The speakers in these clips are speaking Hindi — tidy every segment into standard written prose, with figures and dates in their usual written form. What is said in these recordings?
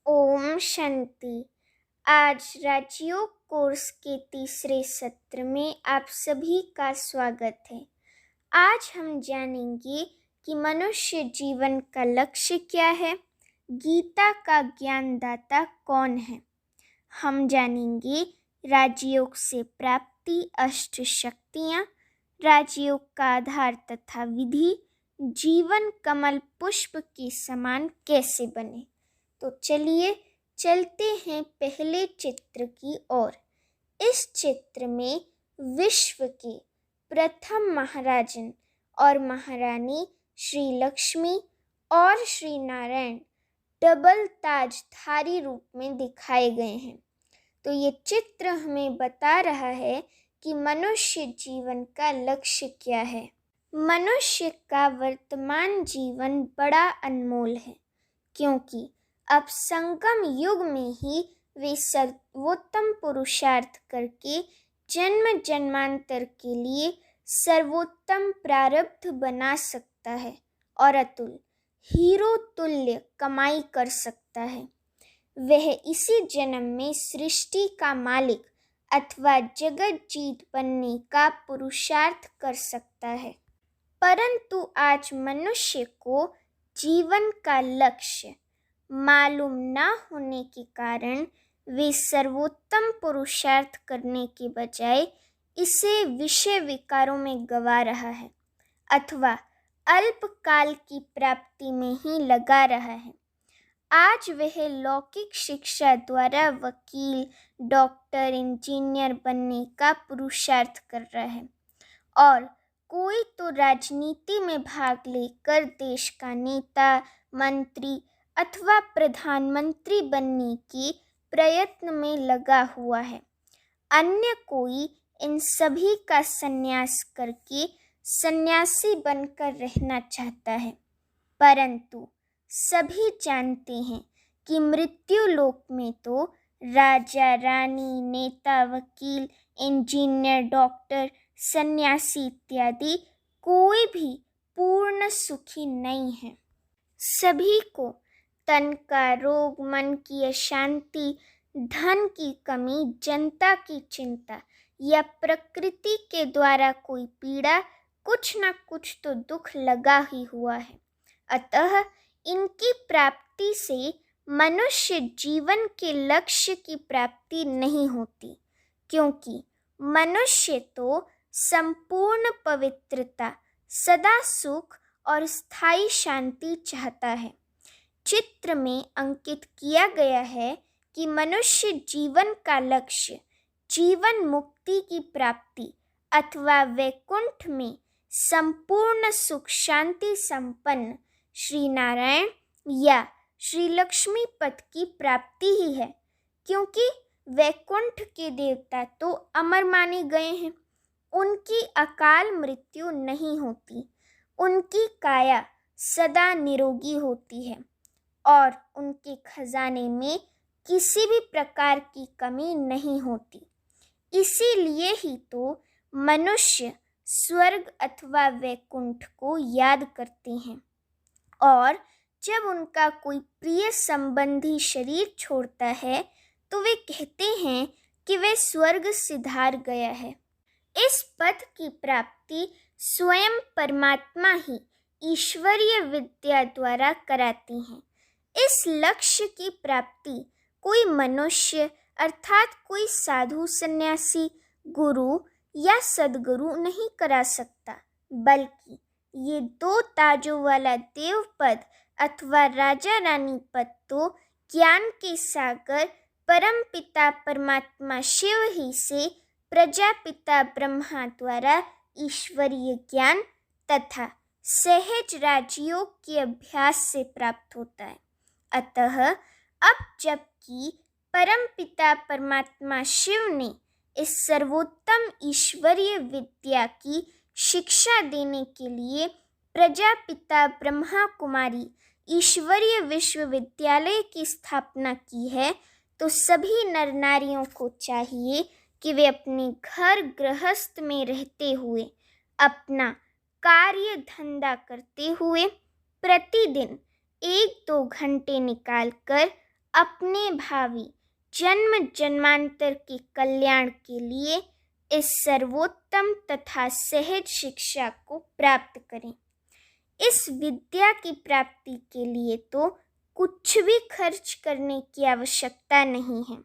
ओम शांति। आज राजयोग कोर्स के तीसरे सत्र में आप सभी का स्वागत है। आज हम जानेंगे कि मनुष्य जीवन का लक्ष्य क्या है, गीता का ज्ञानदाता कौन है। हम जानेंगे राजयोग से प्राप्ति अष्ट शक्तियाँ, राजयोग का आधार तथा विधि, जीवन कमल पुष्प के समान कैसे बने। तो चलिए चलते हैं पहले चित्र की ओर। इस चित्र में विश्व के प्रथम महाराजन और महारानी श्री लक्ष्मी और श्री नारायण डबल ताजधारी रूप में दिखाए गए हैं। तो ये चित्र हमें बता रहा है कि मनुष्य जीवन का लक्ष्य क्या है। मनुष्य का वर्तमान जीवन बड़ा अनमोल है, क्योंकि अब संगम युग में ही वे सर्वोत्तम पुरुषार्थ करके जन्म जन्मांतर के लिए सर्वोत्तम प्रारब्ध बना सकता है और अतुल हीरो तुल्य कमाई कर सकता है। वह इसी जन्म में सृष्टि का मालिक अथवा जगत जीत बनने का पुरुषार्थ कर सकता है। परंतु आज मनुष्य को जीवन का लक्ष्य मालूम न होने के कारण वे सर्वोत्तम पुरुषार्थ करने के बजाय इसे विषय विकारों में गवा रहा है अथवा अल्पकाल की प्राप्ति में ही लगा रहा है। आज वह लौकिक शिक्षा द्वारा वकील, डॉक्टर, इंजीनियर बनने का पुरुषार्थ कर रहा है और कोई तो राजनीति में भाग लेकर देश का नेता, मंत्री अथवा प्रधानमंत्री बनने के प्रयत्न में लगा हुआ है। अन्य कोई इन सभी का संन्यास करके सन्यासी बनकर रहना चाहता है। परंतु सभी जानते हैं कि मृत्यु लोक में तो राजा, रानी, नेता, वकील, इंजीनियर, डॉक्टर, सन्यासी इत्यादि कोई भी पूर्ण सुखी नहीं है। सभी को तन का रोग, मन की अशांति, धन की कमी, जनता की चिंता या प्रकृति के द्वारा कोई पीड़ा, कुछ न कुछ तो दुख लगा ही हुआ है। अतः इनकी प्राप्ति से मनुष्य जीवन के लक्ष्य की प्राप्ति नहीं होती, क्योंकि मनुष्य तो संपूर्ण पवित्रता, सदा सुख और स्थायी शांति चाहता है। चित्र में अंकित किया गया है कि मनुष्य जीवन का लक्ष्य जीवन मुक्ति की प्राप्ति अथवा वैकुंठ में संपूर्ण सुख शांति संपन्न श्री नारायण या श्री लक्ष्मी पद की प्राप्ति ही है, क्योंकि वैकुंठ के देवता तो अमर माने गए हैं। उनकी अकाल मृत्यु नहीं होती, उनकी काया सदा निरोगी होती है और उनके खजाने में किसी भी प्रकार की कमी नहीं होती। इसीलिए ही तो मनुष्य स्वर्ग अथवा वैकुंठ को याद करते हैं और जब उनका कोई प्रिय संबंधी शरीर छोड़ता है तो वे कहते हैं कि वे स्वर्ग सिधार गया है। इस पद की प्राप्ति स्वयं परमात्मा ही ईश्वरीय विद्या द्वारा कराती हैं। इस लक्ष्य की प्राप्ति कोई मनुष्य अर्थात कोई साधु, सन्यासी, गुरु या सद्गुरु नहीं करा सकता, बल्कि ये दो ताजों वाला देव पद अथवा राजा रानी पद तो ज्ञान के सागर परम पिता परमात्मा शिव ही से प्रजापिता ब्रह्मा द्वारा ईश्वरीय ज्ञान तथा सहज राजयोग के अभ्यास से प्राप्त होता है। अतः अब जबकि परमपिता परमात्मा शिव ने इस सर्वोत्तम ईश्वरीय विद्या की शिक्षा देने के लिए प्रजापिता ब्रह्मा कुमारी ईश्वरीय विश्वविद्यालय की स्थापना की है, तो सभी नर नारियों को चाहिए कि वे अपने घर गृहस्थ में रहते हुए अपना कार्य धंधा करते हुए प्रतिदिन 1-2 घंटे निकालकर अपने भावी जन्म जन्मांतर के कल्याण के लिए इस सर्वोत्तम तथा सहज शिक्षा को प्राप्त करें। इस विद्या की प्राप्ति के लिए तो कुछ भी खर्च करने की आवश्यकता नहीं है,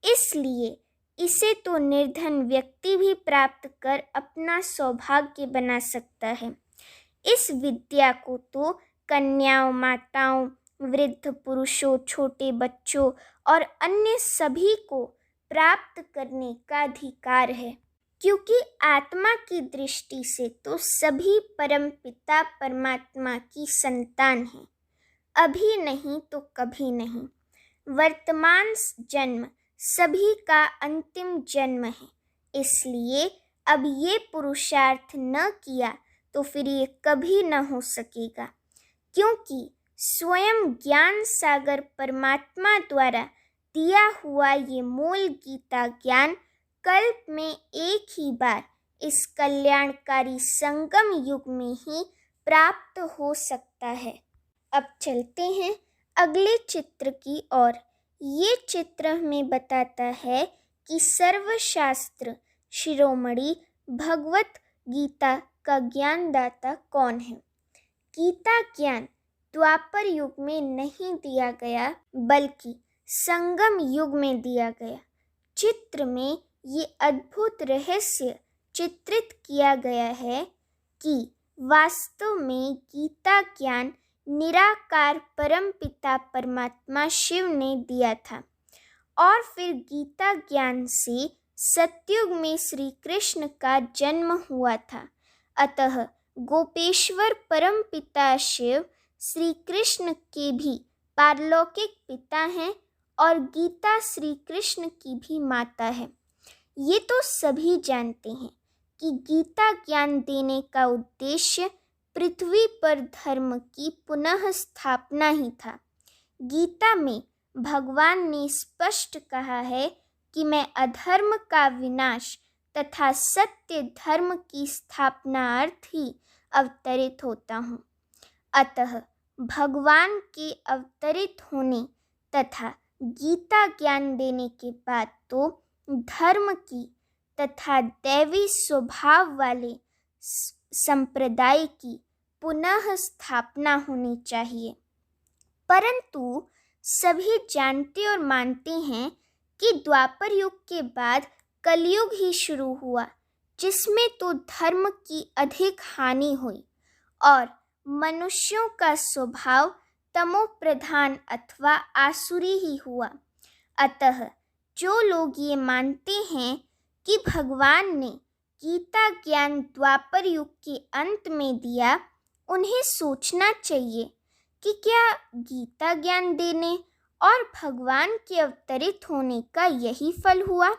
इसलिए इसे तो निर्धन व्यक्ति भी प्राप्त कर अपना सौभाग्य बना सकता है। इस विद्या को तो कन्याओं, माताओं, वृद्ध पुरुषों, छोटे बच्चों और अन्य सभी को प्राप्त करने का अधिकार है, क्योंकि आत्मा की दृष्टि से तो सभी परमपिता परमात्मा की संतान हैं, अभी नहीं तो कभी नहीं। वर्तमान जन्म सभी का अंतिम जन्म है, इसलिए अब ये पुरुषार्थ न किया तो फिर ये कभी न हो सकेगा, क्योंकि स्वयं ज्ञान सागर परमात्मा द्वारा दिया हुआ ये मूल गीता ज्ञान कल्प में एक ही बार इस कल्याणकारी संगम युग में ही प्राप्त हो सकता है। अब चलते हैं अगले चित्र की ओर। ये चित्र हमें बताता है कि सर्वशास्त्र शिरोमणि भगवत गीता का ज्ञानदाता कौन है। गीता ज्ञान द्वापर युग में नहीं दिया गया, बल्कि संगम युग में दिया गया। चित्र में ये अद्भुत रहस्य चित्रित किया गया है कि वास्तव में गीता ज्ञान निराकार परमपिता परमात्मा शिव ने दिया था, और फिर गीता ज्ञान से सतयुग में श्री कृष्ण का जन्म हुआ था। अतः गोपेश्वर परमपिता शिव श्री कृष्ण के भी पारलौकिक पिता हैं और गीता श्री कृष्ण की भी माता है। ये तो सभी जानते हैं कि गीता ज्ञान देने का उद्देश्य पृथ्वी पर धर्म की पुनः स्थापना ही था। गीता में भगवान ने स्पष्ट कहा है कि मैं अधर्म का विनाश तथा सत्य धर्म की स्थापनार्थ ही अवतरित होता हूँ। अतः भगवान के अवतरित होने तथा गीता ज्ञान देने के बाद तो धर्म की तथा दैवी स्वभाव वाले संप्रदाय की पुनः स्थापना होनी चाहिए। परंतु सभी जानते और मानते हैं कि द्वापर युग के बाद कलयुग ही शुरू हुआ, जिसमें तो धर्म की अधिक हानि हुई और मनुष्यों का स्वभाव तमो प्रधान अथवा आसुरी ही हुआ। अतः जो लोग ये मानते हैं कि भगवान ने गीता ज्ञान द्वापर युग के अंत में दिया, उन्हें सोचना चाहिए कि क्या गीता ज्ञान देने और भगवान के अवतरित होने का यही फल हुआ?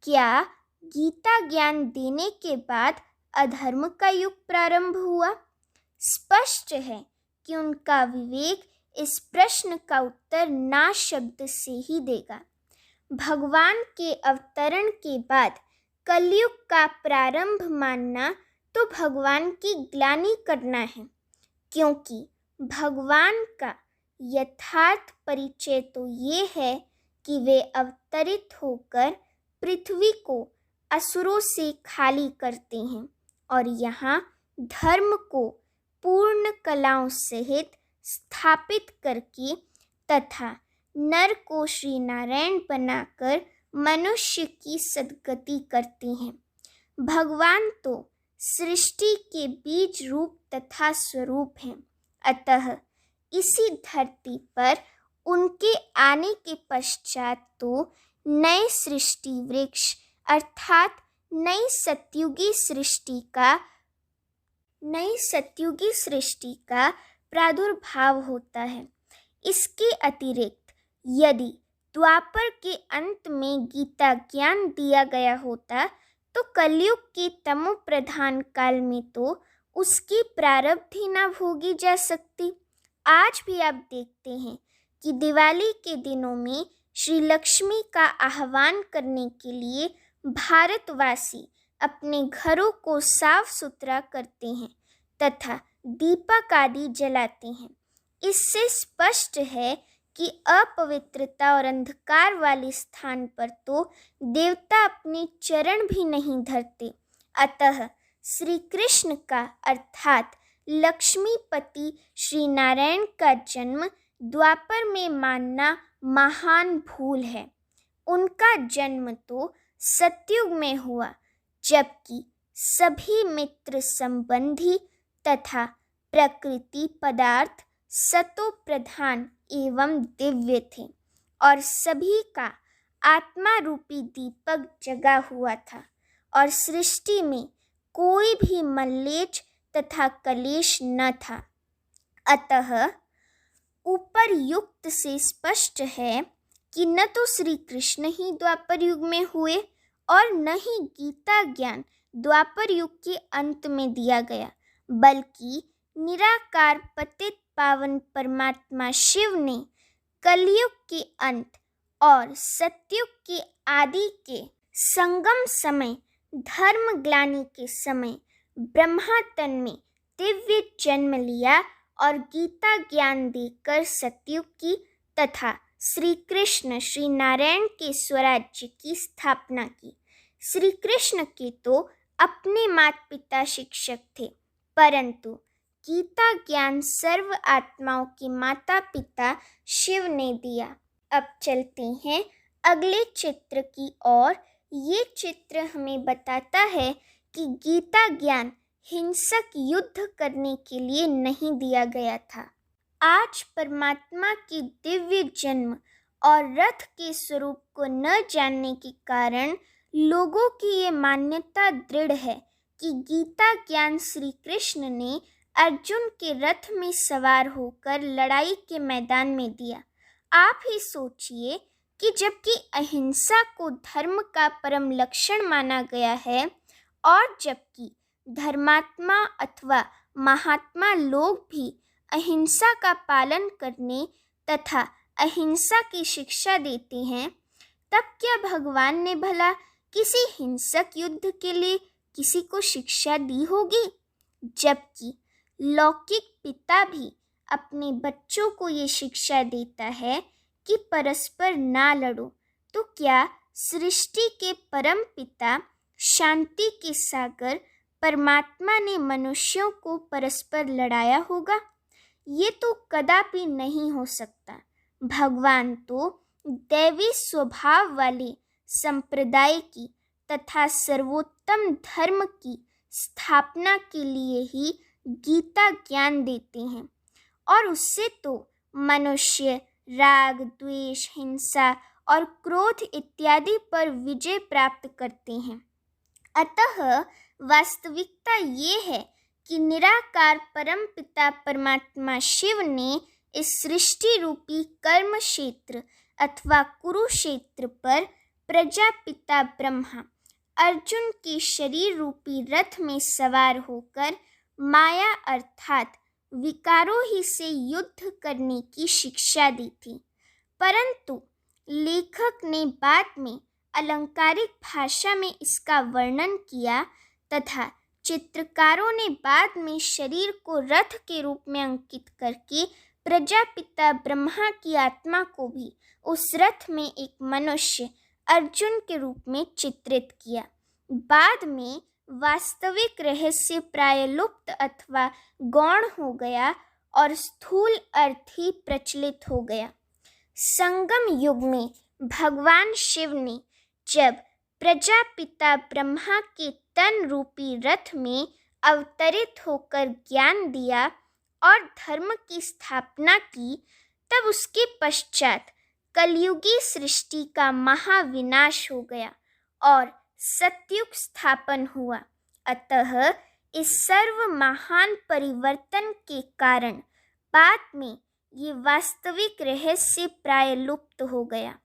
क्या गीता ज्ञान देने के बाद अधर्म का युग प्रारंभ हुआ? स्पष्ट है कि उनका विवेक इस प्रश्न का उत्तर ना शब्द से ही देगा। भगवान के अवतरण के बाद कलयुग का प्रारंभ मानना तो भगवान की ग्लानि करना है, क्योंकि भगवान का यथार्थ परिचय तो ये है कि वे अवतरित होकर पृथ्वी को असुरों से खाली करते हैं और यहाँ धर्म को पूर्ण कलाओं सहित स्थापित करके तथा नर को श्री नारायण बनाकर मनुष्य की सद्गति करते हैं। भगवान तो सृष्टि के बीज रूप तथा स्वरूप हैं। अतः इसी धरती पर उनके आने के पश्चात तो नए सृष्टि वृक्ष अर्थात नई सतयुगी सृष्टि का प्रादुर्भाव होता है। इसके अतिरिक्त यदि द्वापर के अंत में गीता ज्ञान दिया गया होता तो कलयुग के तमो प्रधान काल में तो उसकी प्रारब्ध ही न भोगी जा सकती। आज भी आप देखते हैं कि दिवाली के दिनों में श्री लक्ष्मी का आह्वान करने के लिए भारतवासी अपने घरों को साफ सुथरा करते हैं तथा दीपक आदि जलाते हैं। इससे स्पष्ट है कि अपवित्रता और अंधकार वाले स्थान पर तो देवता अपने चरण भी नहीं धरते। अतः श्री कृष्ण का अर्थात लक्ष्मीपति श्री नारायण का जन्म द्वापर में मानना महान भूल है। उनका जन्म तो सतयुग में हुआ, जबकि सभी मित्र संबंधी तथा प्रकृति पदार्थ सतो प्रधान एवं दिव्य थे और सभी का आत्मा रूपी दीपक जगा हुआ था और सृष्टि में कोई भी मल्लेच तथा कलेश न था। अतः उपर्युक्त से स्पष्ट है कि न तो श्री कृष्ण ही द्वापर युग में हुए और न ही गीता ज्ञान द्वापर युग के अंत में दिया गया, बल्कि निराकार पतित पावन परमात्मा शिव ने कलयुग के अंत और सतयुग के आदि के संगम समय धर्म ग्लानि के समय ब्रह्मा तन में दिव्य जन्म लिया और गीता ज्ञान देकर सतयुग की तथा श्री कृष्ण श्री नारायण के स्वराज्य की स्थापना की। श्री कृष्ण के तो अपने माता पिता शिक्षक थे, परंतु गीता ज्ञान सर्व आत्माओं के माता पिता शिव ने दिया। अब चलते हैं अगले चित्र की ओर। ये चित्र हमें बताता है कि गीता ज्ञान हिंसक युद्ध करने के लिए नहीं दिया गया था। आज परमात्मा के दिव्य जन्म और रथ के स्वरूप को न जानने के कारण लोगों की ये मान्यता दृढ़ है कि गीता ज्ञान श्री कृष्ण ने अर्जुन के रथ में सवार होकर लड़ाई के मैदान में दिया। आप ही सोचिए कि जबकि अहिंसा को धर्म का परम लक्षण माना गया है और जबकि धर्मात्मा अथवा महात्मा लोग भी अहिंसा का पालन करने तथा अहिंसा की शिक्षा देते हैं, तब क्या भगवान ने भला किसी हिंसक युद्ध के लिए किसी को शिक्षा दी होगी? जबकि लौकिक पिता भी अपने बच्चों को ये शिक्षा देता है कि परस्पर ना लड़ो, तो क्या सृष्टि के परम पिता शांति के सागर परमात्मा ने मनुष्यों को परस्पर लड़ाया होगा? ये तो कदापि नहीं हो सकता। भगवान तो दैवी स्वभाव वाले संप्रदाय की तथा सर्वोत्तम धर्म की स्थापना के लिए ही गीता ज्ञान देते हैं और उससे तो मनुष्य राग, द्वेष, हिंसा और क्रोध इत्यादि पर विजय प्राप्त करते हैं। अतः वास्तविकता ये है कि निराकार परम पिता परमात्मा शिव ने इस सृष्टि रूपी कर्म क्षेत्र अथवा कुरुक्षेत्र पर प्रजापिता ब्रह्मा अर्जुन के शरीर रूपी रथ में सवार होकर माया अर्थात विकारों ही से युद्ध करने की शिक्षा दी थी। परंतु लेखक ने बाद में अलंकारिक भाषा में इसका वर्णन किया तथा चित्रकारों ने बाद में शरीर को रथ के रूप में अंकित करके प्रजापिता ब्रह्मा की आत्मा को भी उस रथ में एक मनुष्य अर्जुन के रूप में चित्रित किया। बाद में वास्तविक रहस्य प्राय लुप्त अथवा गौण हो गया और स्थूल अर्थ ही प्रचलित हो गया। संगम युग में भगवान शिव ने जब प्रजापिता ब्रह्मा के तन रूपी रथ में अवतरित होकर ज्ञान दिया और धर्म की स्थापना की, तब उसके पश्चात कलयुगी सृष्टि का महाविनाश हो गया और सतयुग स्थापन हुआ। अतः इस सर्व महान परिवर्तन के कारण बाद में ये वास्तविक रहस्य प्राय लुप्त हो गया।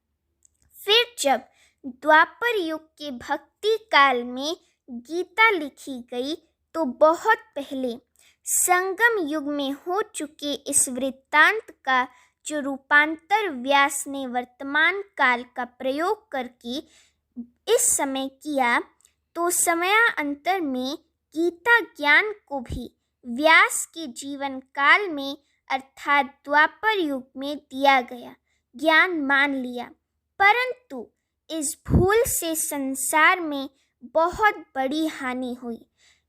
फिर जब द्वापर युग के भक्ति काल में गीता लिखी गई तो बहुत पहले संगम युग में हो चुके इस वृत्तांत का जो रूपांतर व्यास ने वर्तमान काल का प्रयोग करके इस समय किया, तो समयांतर में गीता ज्ञान को भी व्यास के जीवन काल में अर्थात द्वापर युग में दिया गया ज्ञान मान लिया, परंतु इस भूल से संसार में बहुत बड़ी हानि हुई,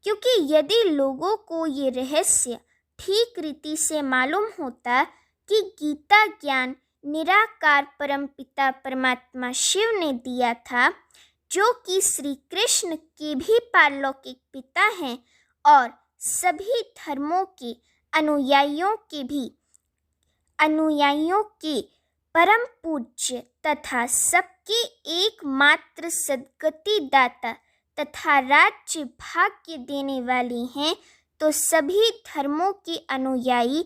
क्योंकि यदि लोगों को ये रहस्य ठीक रीति से मालूम होता कि गीता ज्ञान निराकार परमपिता परमात्मा शिव ने दिया था, जो कि श्री कृष्ण के भी पारलौकिक पिता हैं और सभी धर्मों के अनुयायियों के परम पूज्य तथा सबके एकमात्र सद्गति दाता तथा राज्य भाग्य देने वाली हैं, तो सभी धर्मों के अनुयायी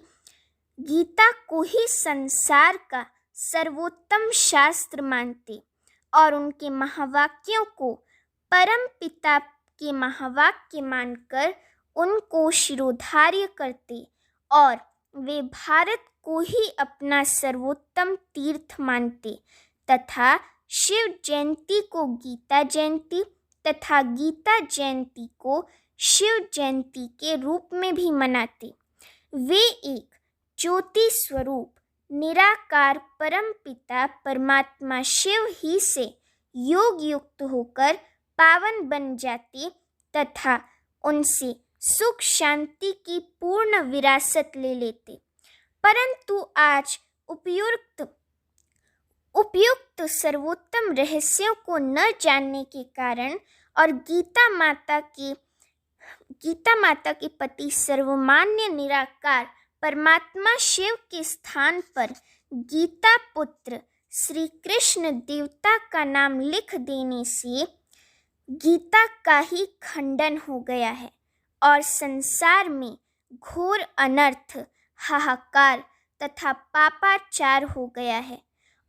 गीता को ही संसार का सर्वोत्तम शास्त्र मानते और उनके महावाक्यों को परम पिता के महावाक्य मानकर उनको शिरोधार्य करते और वे भारत को ही अपना सर्वोत्तम तीर्थ मानते तथा शिव जयंती को गीता जयंती तथा गीता जयंती को शिव जयंती के रूप में भी मनाते। वे एक ज्योति स्वरूप निराकार परम पिता परमात्मा शिव ही से योग युक्त होकर पावन बन जाते तथा उनसे सुख शांति की पूर्ण विरासत ले लेते। परंतु आज उपयुक्त सर्वोत्तम रहस्यों को न जानने के कारण और गीता माता के पति सर्वमान्य निराकार परमात्मा शिव के स्थान पर गीता पुत्र श्री कृष्ण देवता का नाम लिख देने से गीता का ही खंडन हो गया है और संसार में घोर अनर्थ, हाहाकार तथा पापाचार हो गया है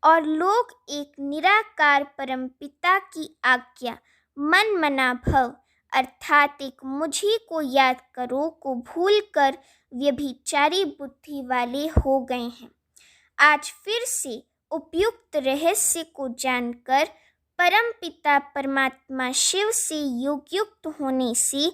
और लोग एक निराकार परमपिता की आज्ञा मन मना भव अर्थात एक मुझी को याद करो को भूलकर व्यभिचारी बुद्धि वाले हो गए हैं। आज फिर से उपयुक्त रहस्य को जानकर परम पिता परमात्मा शिव से योगयुक्त होने से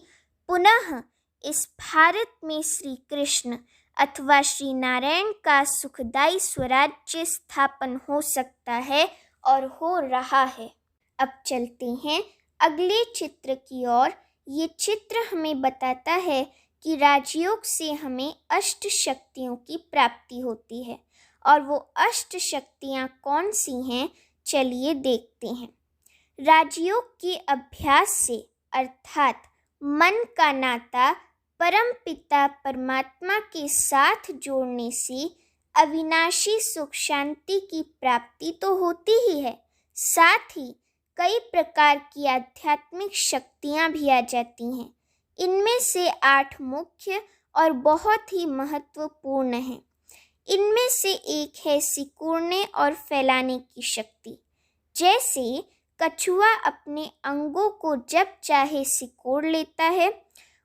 पुनः इस भारत में श्री कृष्ण अथवा श्री नारायण का सुखदायी स्वराज्य स्थापन हो सकता है और हो रहा है। अब चलते हैं अगले चित्र की ओर। ये चित्र हमें बताता है कि राजयोग से हमें अष्ट शक्तियों की प्राप्ति होती है और वो अष्ट शक्तियाँ कौन सी हैं, चलिए देखते हैं। राजयोग के अभ्यास से अर्थात मन का नाता परम पिता परमात्मा के साथ जोड़ने से अविनाशी सुख शांति की प्राप्ति तो होती ही है, साथ ही कई प्रकार की आध्यात्मिक शक्तियाँ भी आ जाती हैं। इनमें से 8 मुख्य और बहुत ही महत्वपूर्ण हैं। इनमें से एक है सिकुड़ने और फैलाने की शक्ति। जैसे कछुआ अपने अंगों को जब चाहे सिकोड़ लेता है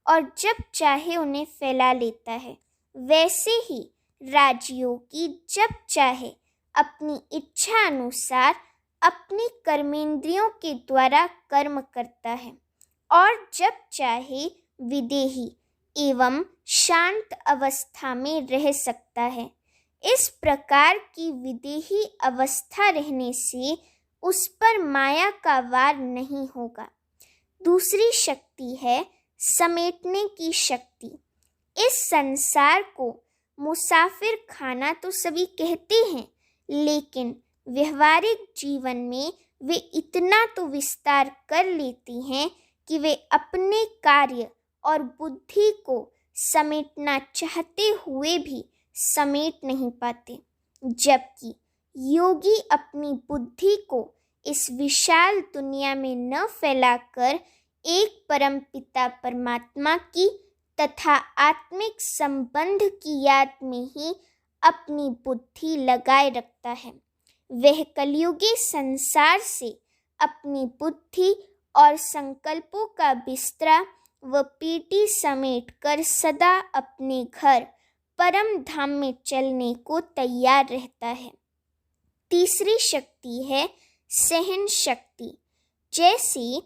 और जब चाहे उन्हें फैला लेता है, वैसे ही राजयोगी जब चाहे अपनी इच्छा अनुसार अपनी कर्मेंद्रियों के द्वारा कर्म करता है और जब चाहे विदेही एवं शांत अवस्था में रह सकता है। इस प्रकार की विदेही अवस्था रहने से उस पर माया का वार नहीं होगा। दूसरी शक्ति है समेटने की शक्ति। इस संसार को मुसाफिर खाना तो सभी कहते हैं, लेकिन व्यवहारिक जीवन में वे इतना तो विस्तार कर लेती हैं कि वे अपने कार्य और बुद्धि को समेटना चाहते हुए भी समेट नहीं पाते, जबकि योगी अपनी बुद्धि को इस विशाल दुनिया में न फैलाकर एक परम पिता परमात्मा की तथा आत्मिक संबंध की याद में ही अपनी बुद्धि लगाए रखता है। वह कलयुगी संसार से अपनी बुद्धि और संकल्पों का बिस्तरा व पेटी समेटकर सदा अपने घर परम धाम में चलने को तैयार रहता है। तीसरी शक्ति है सहन शक्ति। जैसे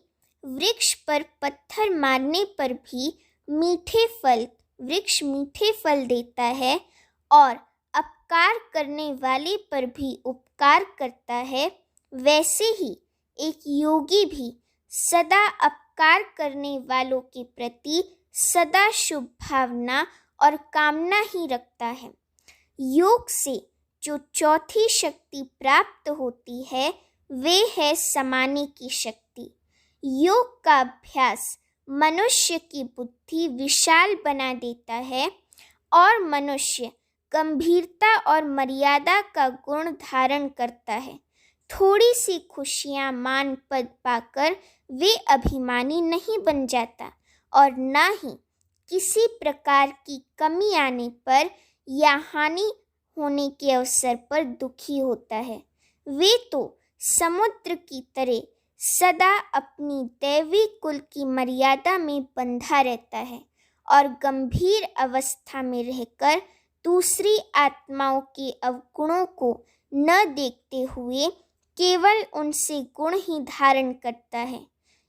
वृक्ष पर पत्थर मारने पर भी वृक्ष मीठे फल देता है और अपकार करने वाले पर भी उपकार करता है, वैसे ही एक योगी भी सदा अपकार करने वालों के प्रति सदा शुभ भावना और कामना ही रखता है। योग से जो चौथी शक्ति प्राप्त होती है वे है समाने की शक्ति। योग का अभ्यास मनुष्य की बुद्धि विशाल बना देता है और मनुष्य गंभीरता और मर्यादा का गुण धारण करता है। थोड़ी सी खुशियाँ मान पद पाकर वे अभिमानी नहीं बन जाता और न ही किसी प्रकार की कमी आने पर या हानि होने के अवसर पर दुखी होता है। वे तो समुद्र की तरह सदा अपनी दैवी कुल की मर्यादा में बंधा रहता है और गंभीर अवस्था में रहकर दूसरी आत्माओं के अवगुणों को न देखते हुए केवल उनसे गुण ही धारण करता है।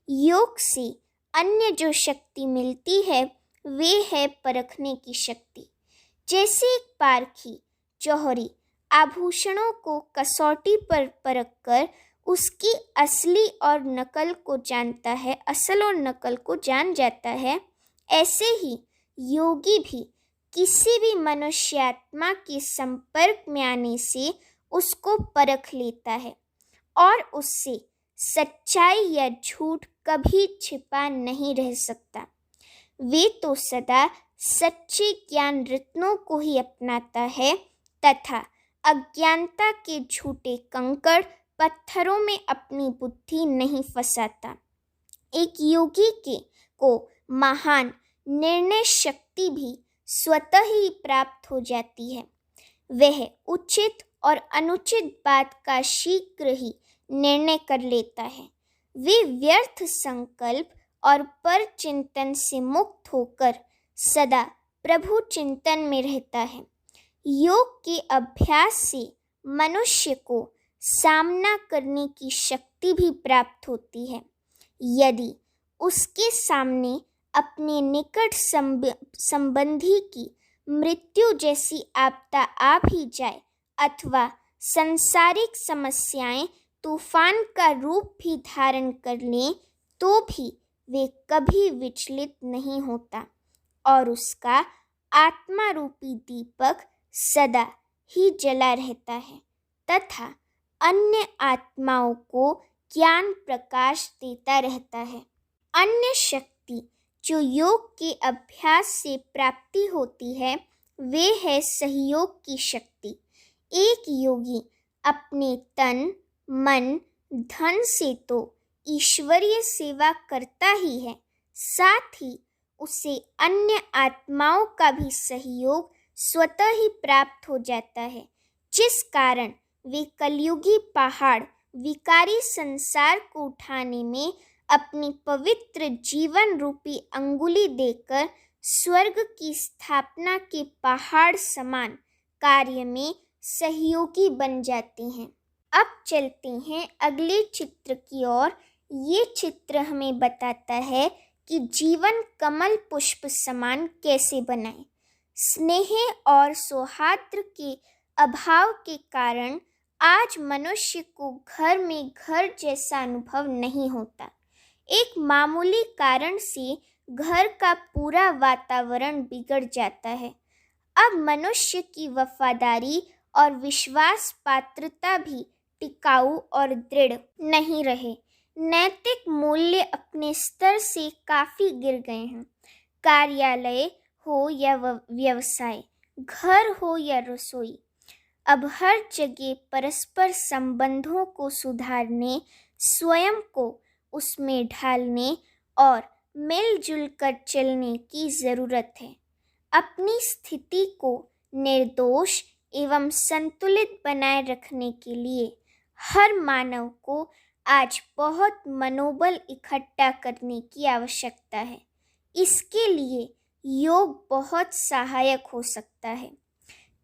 योग से अन्य जो शक्ति मिलती है वे है परखने की शक्ति। जैसे एक पारखी जौहरी आभूषणों को कसौटी पर परखकर उसकी असली और नकल को जानता है, असल और नकल को जान जाता है, ऐसे ही योगी भी किसी भी मनुष्यात्मा के संपर्क में आने से उसको परख लेता है और उससे सच्चाई या झूठ कभी छिपा नहीं रह सकता। वे तो सदा सच्चे ज्ञान रत्नों को ही अपनाता है तथा अज्ञानता के झूठे कंकड़ पत्थरों में अपनी बुद्धि नहीं फंसाता। एक योगी को महान निर्णय शक्ति भी स्वतः ही प्राप्त हो जाती है। वह उचित और अनुचित बात का शीघ्र ही निर्णय कर लेता है। वे व्यर्थ संकल्प और पर चिंतन से मुक्त होकर सदा प्रभु चिंतन में रहता है। योग के अभ्यास से मनुष्य को सामना करने की शक्ति भी प्राप्त होती है। यदि उसके सामने अपने निकट संबंधी की मृत्यु जैसी आपदा आ भी जाए अथवा संसारिक समस्याएं तूफान का रूप भी धारण कर लें तो भी वे कभी विचलित नहीं होता और उसका आत्मा रूपी दीपक सदा ही जला रहता है तथा अन्य आत्माओं को ज्ञान प्रकाश देता रहता है। अन्य शक्ति जो योग के अभ्यास से प्राप्ति होती है वे है सहयोग की शक्ति। एक योगी अपने तन मन धन से तो ईश्वरीय सेवा करता ही है, साथ ही उसे अन्य आत्माओं का भी सहयोग स्वतः ही प्राप्त हो जाता है, जिस कारण वे कलयुगी पहाड़ विकारी संसार को उठाने में अपनी पवित्र जीवन रूपी अंगुली देकर स्वर्ग की स्थापना के पहाड़ समान कार्य में सहयोगी बन जाते हैं। अब चलते हैं अगले चित्र की ओर। ये चित्र हमें बताता है कि जीवन कमल पुष्प समान कैसे बनाएं। स्नेह और सौहार्द के अभाव के कारण आज मनुष्य को घर में घर जैसा अनुभव नहीं होता। एक मामूली कारण से घर का पूरा वातावरण बिगड़ जाता है। अब मनुष्य की वफादारी और विश्वास पात्रता भी टिकाऊ और दृढ़ नहीं रहे। नैतिक मूल्य अपने स्तर से काफ़ी गिर गए हैं। कार्यालय हो या व्यवसाय, घर हो या रसोई, अब हर जगह परस्पर संबंधों को सुधारने, स्वयं को उसमें ढालने और मिलजुल कर चलने की ज़रूरत है। अपनी स्थिति को निर्दोष एवं संतुलित बनाए रखने के लिए हर मानव को आज बहुत मनोबल इकट्ठा करने की आवश्यकता है। इसके लिए योग बहुत सहायक हो सकता है।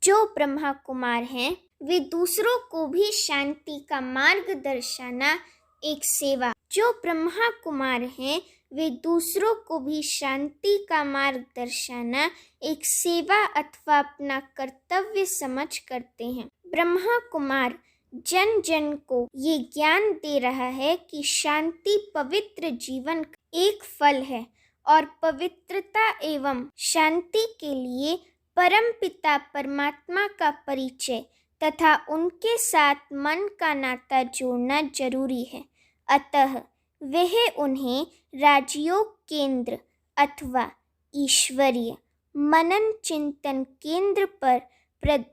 जो ब्रह्मा कुमार हैं वे दूसरों को भी शांति का मार्ग दर्शाना एक सेवा। जो ब्रह्मा कुमार हैं वे दूसरों को भी शांति का मार्ग दर्शाना एक सेवा अथवा अपना कर्तव्य समझ करते हैं। ब्रह्मा कुमार जन जन को ये ज्ञान दे रहा है कि शांति पवित्र जीवन का एक फल है और पवित्रता एवं शांति के लिए परमपिता परमात्मा का परिचय तथा उनके साथ मन का नाता जोड़ना जरूरी है। अतः वह उन्हें राजयोग केंद्र अथवा ईश्वरीय मनन चिंतन केंद्र पर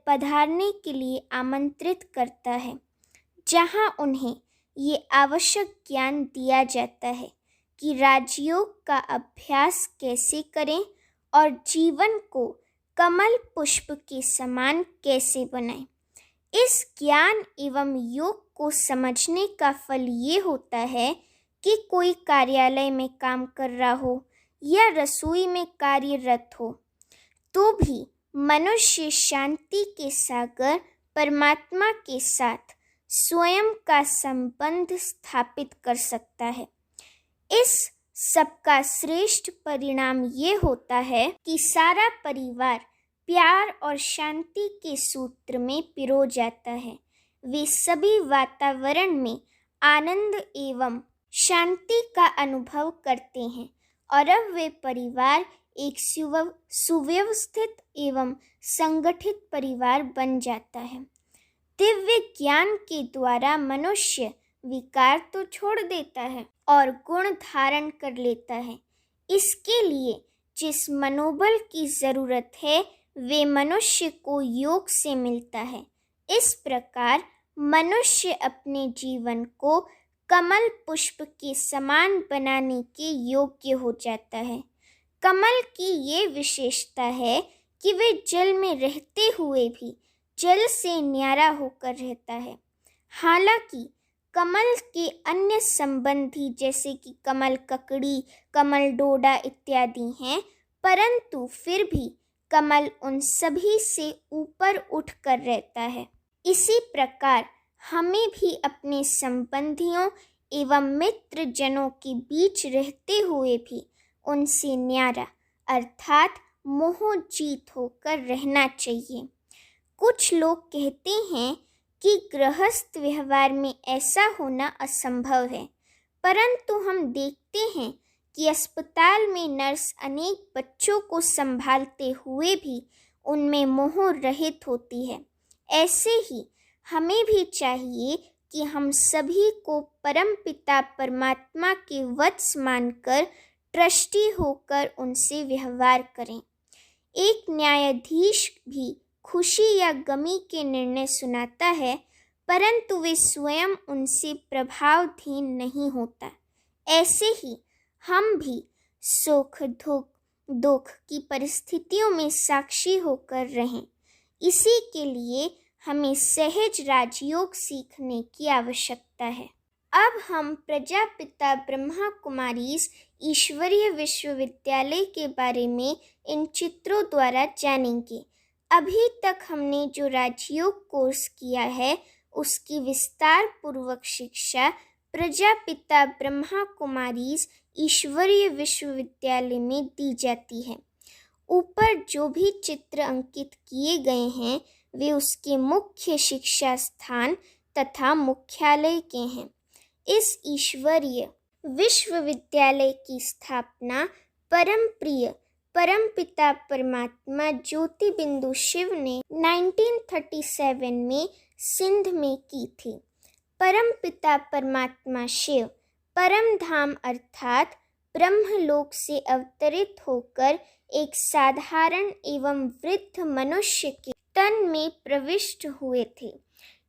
पधारने के लिए आमंत्रित करता है, जहां उन्हें ये आवश्यक ज्ञान दिया जाता है कि राजयोग का अभ्यास कैसे करें और जीवन को कमल पुष्प के समान कैसे बनाएं। इस ज्ञान एवं योग को समझने का फल ये होता है कि कोई कार्यालय में काम कर रहा हो या रसोई में कार्यरत हो, तो भी मनुष्य शांति के सागर परमात्मा के साथ स्वयं का संबंध स्थापित कर सकता है। इस सबका श्रेष्ठ परिणाम ये होता है कि सारा परिवार प्यार और शांति के सूत्र में पिरो जाता है। वे सभी वातावरण में आनंद एवं शांति का अनुभव करते हैं और अब वे परिवार एक सुव्यवस्थित एवं संगठित परिवार बन जाता है। दिव्य ज्ञान के द्वारा मनुष्य विकार तो छोड़ देता है और गुण धारण कर लेता है। इसके लिए जिस मनोबल की जरूरत है वे मनुष्य को योग से मिलता है। इस प्रकार मनुष्य अपने जीवन को कमल पुष्प के समान बनाने के योग्य हो जाता है। कमल की ये विशेषता है कि वे जल में रहते हुए भी जल से न्यारा होकर रहता है। हालांकि कमल के अन्य संबंधी जैसे कि कमल ककड़ी, कमल डोडा इत्यादि हैं, परंतु फिर भी कमल उन सभी से ऊपर उठकर रहता है। इसी प्रकार हमें भी अपने संबंधियों एवं मित्र जनों के बीच रहते हुए भी उनसे न्यारा अर्थात मोह जीत होकर रहना चाहिए। कुछ लोग कहते हैं कि गृहस्थ व्यवहार में ऐसा होना असंभव है, परंतु हम देखते हैं कि अस्पताल में नर्स अनेक बच्चों को संभालते हुए भी उनमें मोह रहित होती है। ऐसे ही हमें भी चाहिए कि हम सभी को परमपिता परमात्मा के वत्स मानकर ट्रस्टी होकर उनसे व्यवहार करें। एक न्यायाधीश भी खुशी या गमी के निर्णय सुनाता है, परंतु वे स्वयं उनसे प्रभावधीन नहीं होता। ऐसे ही हम भी सुख दुख की परिस्थितियों में साक्षी होकर रहें। इसी के लिए हमें सहज राजयोग सीखने की आवश्यकता है। अब हम प्रजापिता ब्रह्मा कुमारीज ईश्वरीय विश्वविद्यालय के बारे में इन चित्रों द्वारा जानेंगे। अभी तक हमने जो राजयोग कोर्स किया है उसकी विस्तार पूर्वक शिक्षा प्रजापिता ब्रह्मा कुमारीज ईश्वरीय विश्वविद्यालय में दी जाती है। ऊपर जो भी चित्र अंकित किए गए हैं वे उसके मुख्य शिक्षा स्थान तथा मुख्यालय के हैं। इस ईश्वरीय विश्वविद्यालय की स्थापना परम प्रिय परमपिता परमात्मा ज्योति बिंदु शिव ने 1937 में सिंध में की थी। परमपिता परमात्मा शिव परम धाम अर्थात ब्रह्मलोक से अवतरित होकर एक साधारण एवं वृद्ध मनुष्य के तन में प्रविष्ट हुए थे,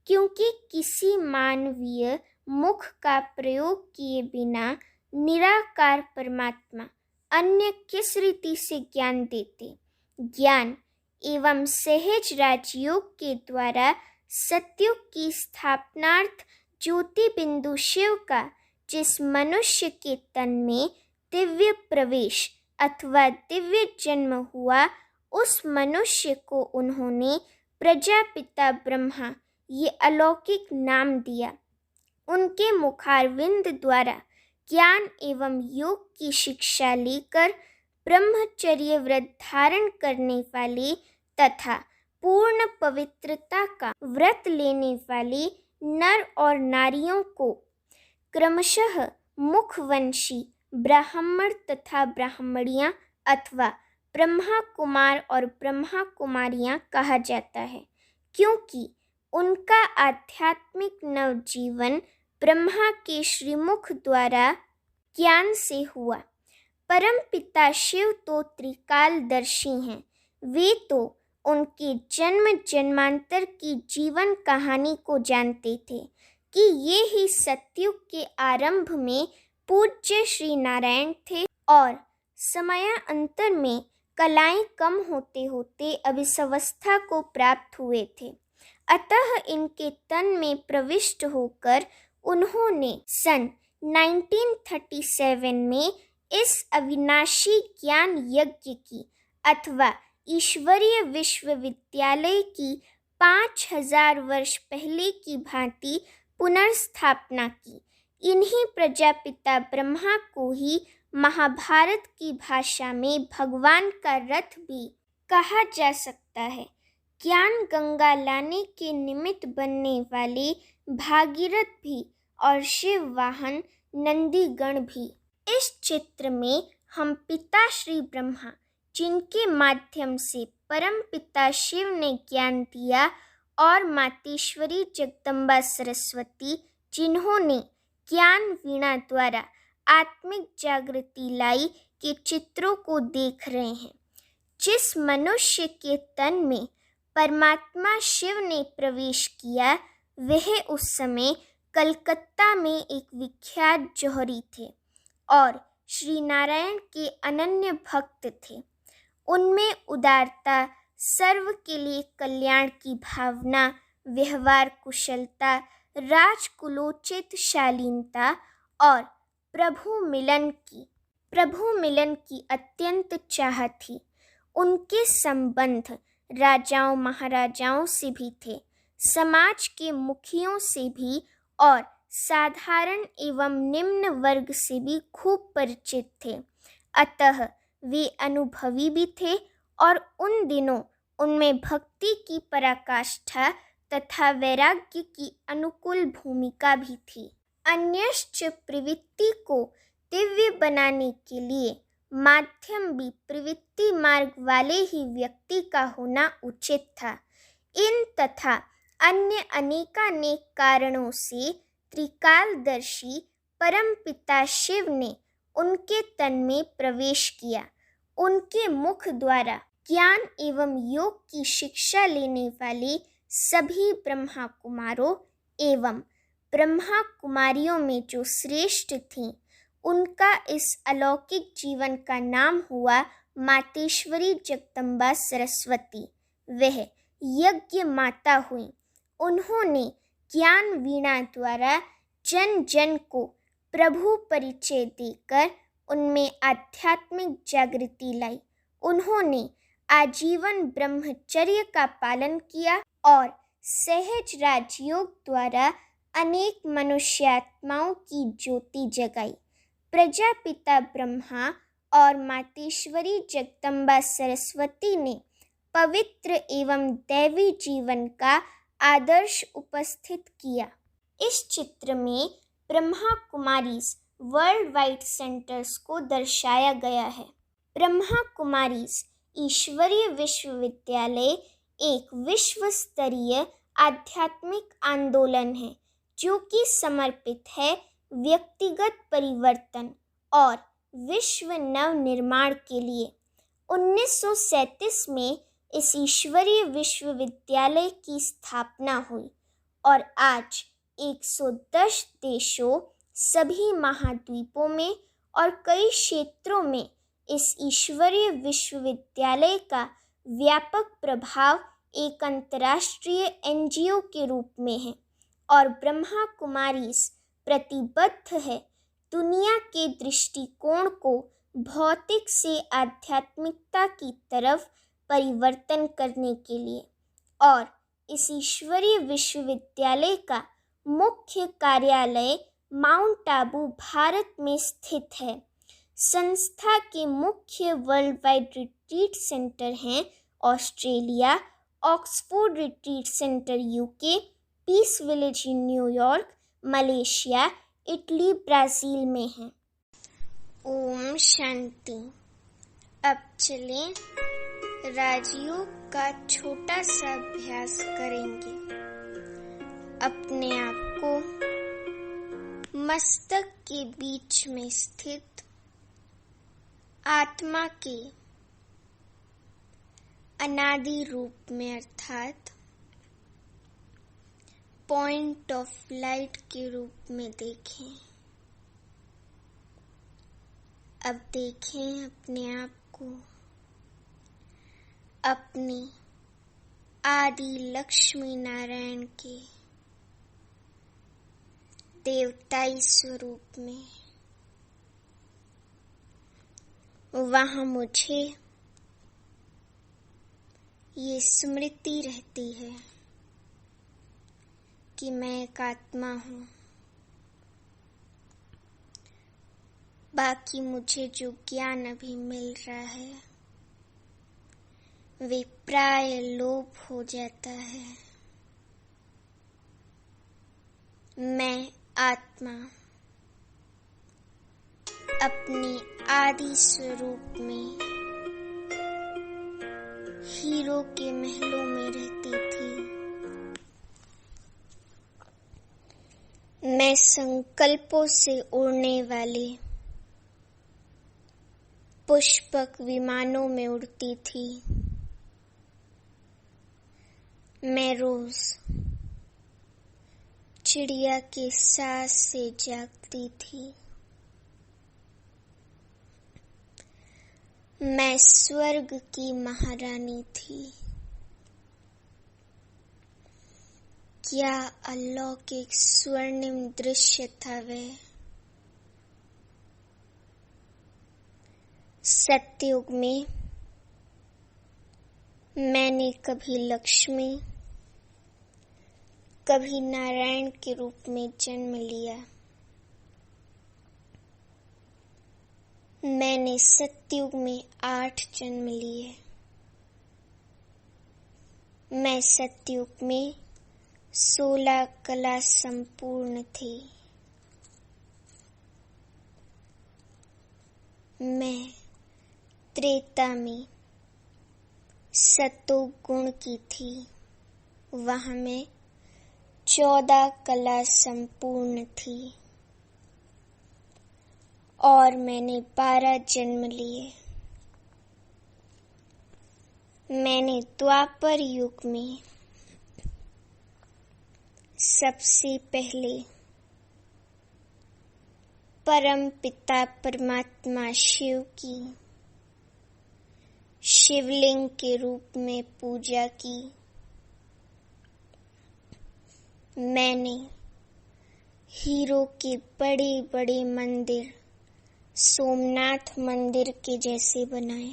क्योंकि किसी मानवीय मुख का प्रयोग किए बिना निराकार परमात्मा अन्य किस रीति से ज्ञान देते। ज्ञान एवं सहज राजयोग के द्वारा सत्युग की स्थापनार्थ ज्योति बिंदु शिव का जिस मनुष्य के तन में दिव्य प्रवेश अथवा दिव्य जन्म हुआ, उस मनुष्य को उन्होंने प्रजापिता ब्रह्मा ये अलौकिक नाम दिया। उनके मुखारविंद द्वारा ज्ञान एवं योग की शिक्षा लेकर ब्रह्मचर्य व्रत धारण करने वाले तथा पूर्ण पवित्रता का व्रत लेने वाले नर और नारियों को क्रमशः मुखवंशी ब्राह्मण तथा ब्राह्मणियां अथवा ब्रह्मा कुमार और ब्रह्मा कुमारियां कहा जाता है, क्योंकि उनका आध्यात्मिक नवजीवन ब्रह्मा के श्रीमुख द्वारा ज्ञान से हुआ। परम पिता शिव तो त्रिकालदर्शी हैं। वे तो उनके जन्म जन्मांतर की जीवन कहानी को जानते थे कि ये ही सतयुग के आरंभ में पूज्य श्री नारायण थे और समयांतर में कलाएं कम होते होते अभिसवस्था को प्राप्त हुए थे। अतः इनके तन में प्रविष्ट होकर उन्होंने सन 1937 में इस अविनाशी ज्ञान यज्ञ की अथवा ईश्वरीय विश्वविद्यालय की 5000 वर्ष पहले की भांति पुनर्स्थापना की। इन्हीं प्रजापिता ब्रह्मा को ही महाभारत की भाषा में भगवान का रथ भी कहा जा सकता है। ज्ञान गंगा लाने के निमित्त बनने वाले भागीरथ भी और शिव वाहन नंदीगण भी। इस चित्र में हम पिता श्री ब्रह्मा, जिनके माध्यम से परम पिता शिव ने ज्ञान दिया, और मातेश्वरी जगदम्बा सरस्वती, जिन्होंने ज्ञान वीणा द्वारा आत्मिक जागृति लाई, के चित्रों को देख रहे हैं। जिस मनुष्य के तन में परमात्मा शिव ने प्रवेश किया, वह उस समय कलकत्ता में एक विख्यात जौहरी थे और श्री नारायण के अनन्य भक्त थे। उनमें उदारता, सर्व के लिए कल्याण की भावना, व्यवहार कुशलता, राजकुलोचित शालीनता और प्रभु मिलन की अत्यंत चाह थी। उनके संबंध राजाओं महाराजाओं से भी थे, समाज के मुखियों से भी और साधारण एवं निम्न वर्ग से भी खूब परिचित थे। अतः वे अनुभवी भी थे और उन दिनों उनमें भक्ति की पराकाष्ठा तथा वैराग्य की अनुकूल भूमिका भी थी। अन्यश्च प्रवृत्ति को दिव्य बनाने के लिए माध्यम भी प्रवृत्ति मार्ग वाले ही व्यक्ति का होना उचित था। इन तथा अन्य अनेकानेक कारणों से त्रिकालदर्शी परम पिता शिव ने उनके तन में प्रवेश किया। उनके मुख द्वारा ज्ञान एवं योग की शिक्षा लेने वाले सभी ब्रह्मा कुमारों एवं ब्रह्मा कुमारियों में जो श्रेष्ठ थीं, उनका इस अलौकिक जीवन का नाम हुआ मातेश्वरी जगदम्बा सरस्वती। वह यज्ञ माता हुई। उन्होंने ज्ञान वीणा द्वारा जन जन को प्रभु परिचय देकर उनमें आध्यात्मिक जागृति लाई। उन्होंने आजीवन ब्रह्मचर्य का पालन किया और सहज राजयोग द्वारा अनेक मनुष्यात्माओं की ज्योति जगाई। प्रजापिता ब्रह्मा और मातेश्वरी जगदम्बा सरस्वती ने पवित्र एवं दैवी जीवन का आदर्श उपस्थित किया। इस चित्र में Brahma Kumaris world wide centres को दर्शाया गया है। ब्रह्मा कुमारीज ईश्वरीय विश्वविद्यालय एक विश्व स्तरीय आध्यात्मिक आंदोलन है, जो कि समर्पित है व्यक्तिगत परिवर्तन और विश्व नव निर्माण के लिए। 1937 में इस ईश्वरीय विश्वविद्यालय की स्थापना हुई और आज 110 देशों, सभी महाद्वीपों में और कई क्षेत्रों में इस ईश्वरीय विश्वविद्यालय का व्यापक प्रभाव एक अंतर्राष्ट्रीय NGO के रूप में है और ब्रह्मा कुमारीज प्रतिबद्ध है दुनिया के दृष्टिकोण को भौतिक से आध्यात्मिकता की तरफ परिवर्तन करने के लिए। और इस ईश्वरीय विश्वविद्यालय का मुख्य कार्यालय माउंट आबू भारत में स्थित है। संस्था के मुख्य वर्ल्ड वाइड रिट्रीट सेंटर हैं Australia, Oxford retreat centre UK, peace village in New York, Malaysia, Italy, Brazil में है। ओम शांति। अब चलें राजयोग का छोटा सा अभ्यास करेंगे। अपने आप को मस्तक के बीच में स्थित आत्मा के अनादि रूप में अर्थात पॉइंट ऑफ लाइट के रूप में देखें। अब देखें अपने आप को अपने आदि लक्ष्मी नारायण के देवताई स्वरूप में। वहाँ मुझे ये स्मृति रहती है कि मैं एक आत्मा हूँ। बाकी मुझे जो ज्ञान अभी मिल रहा है वे प्राय लोप हो जाता है। मैं आत्मा अपने आदि स्वरूप में हीरो के महलों में रहती थी। मैं संकल्पों से उड़ने वाले पुष्पक विमानों में उड़ती थी। मैं रोज चिड़िया के सास से जागती थी। मैं स्वर्ग की महारानी थी। क्या अलौकिक स्वर्णिम दृश्य था वह। सतयुग में मैंने कभी लक्ष्मी कभी नारायण के रूप में जन्म लिया। मैंने सतयुग में 8 जन्म लिए। मैं सतयुग में 16 कला संपूर्ण थी। मैं त्रेता में सतोगुण की थी। वहाँ मैं 14 कला संपूर्ण थी और मैंने 12 जन्म लिए। मैंने द्वापर युग में सबसे पहले परम पिता परमात्मा शिव की शिवलिंग के रूप में पूजा की। मैंने हीरो के बड़े बड़े मंदिर सोमनाथ मंदिर के जैसे बनाए।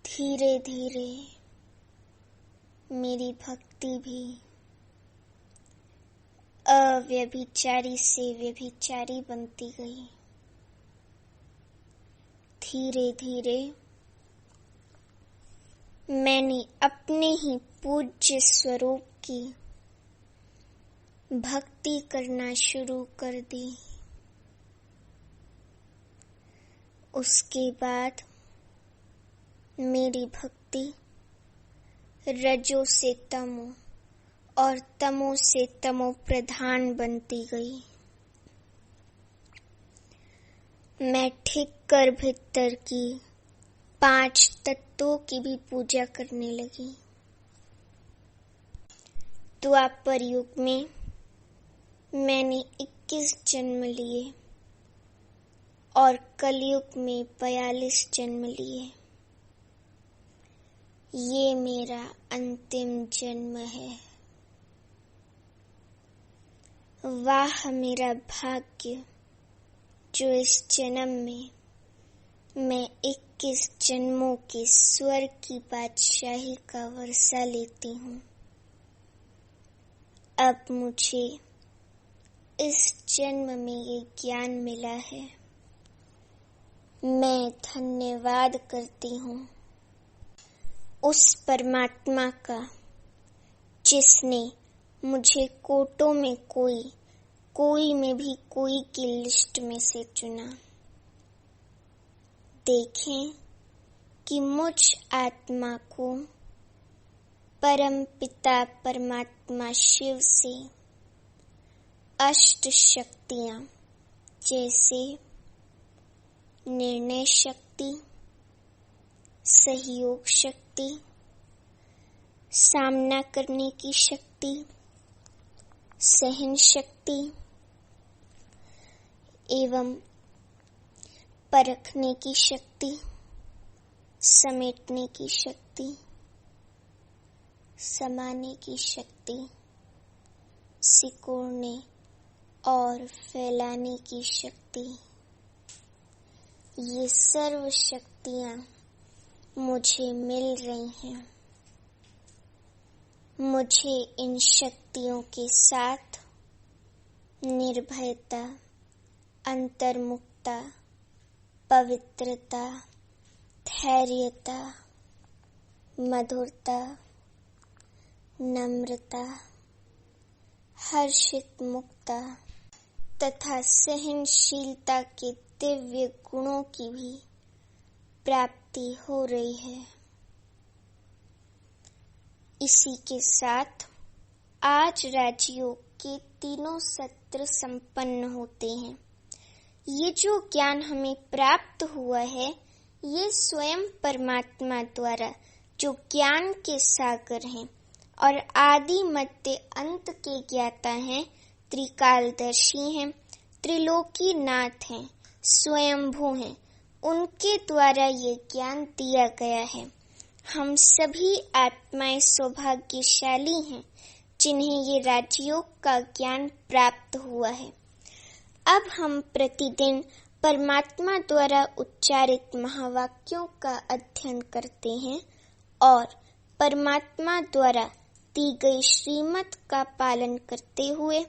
धीरे धीरे मेरी भक्ति भी अव्यभिचारी से व्यभिचारी बनती गई। धीरे धीरे मैंने अपने ही पूज्य स्वरूप की भक्ति करना शुरू कर दी। उसके बाद मेरी भक्ति रजो से तमो और तमो से तमो प्रधान बनती गई। मैं ठीक कर भीतर की 5 तत्वों की भी पूजा करने लगी। द्वापर युग में मैंने 21 जन्म लिए और कलयुग में 42 जन्म लिए। ये मेरा अंतिम जन्म है। वाह मेरा भाग्य जो इस जन्म में मैं 21 जन्मों के स्वर्ग की बादशाही का वर्षा लेती हूँ। अब मुझे इस जन्म में ये ज्ञान मिला है। मैं धन्यवाद करती हूँ उस परमात्मा का जिसने मुझे कोटों में कोई में भी कोई की लिस्ट में से चुना। देखें कि मुझ आत्मा को परम पिता परमात्मा शिव से अष्ट शक्तियाँ जैसे निर्णय शक्ति, सहयोग शक्ति, सामना करने की शक्ति, सहन शक्ति एवं परखने की शक्ति, समेटने की शक्ति, समाने की शक्ति, सिकोड़ने और फैलाने की शक्ति, ये सर्व शक्तियाँ मुझे मिल रही हैं। मुझे इन शक्तियों के साथ निर्भयता, अंतर्मुखता, पवित्रता, धैर्यता, मधुरता, नम्रता, हर्षित मुक्ता तथा सहनशीलता के दिव्य गुणों की भी प्राप्ति हो रही है। इसी के साथ आज राजयोग के तीनों सत्र संपन्न होते हैं। ये जो ज्ञान हमें प्राप्त हुआ है, ये स्वयं परमात्मा द्वारा जो ज्ञान के सागर हैं और आदि मध्य अंत के ज्ञाता हैं, त्रिकालदर्शी हैं, त्रिलोकी नाथ हैं, स्वयंभू हैं, उनके द्वारा ये ज्ञान दिया गया है। हम सभी आत्माएं सौभाग्यशाली हैं जिन्हें ये राजयोग का ज्ञान प्राप्त हुआ है। अब हम प्रतिदिन परमात्मा द्वारा उच्चारित महावाक्यों का अध्ययन करते हैं और परमात्मा द्वारा दी गई श्रीमत का पालन करते हुए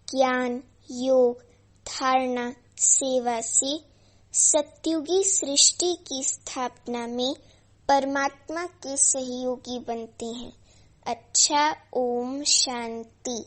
ज्ञान, योग, धारणा, सेवा से सत्युगी सृष्टि की स्थापना में परमात्मा के सहयोगी बनते हैं। अच्छा, ओम शांति।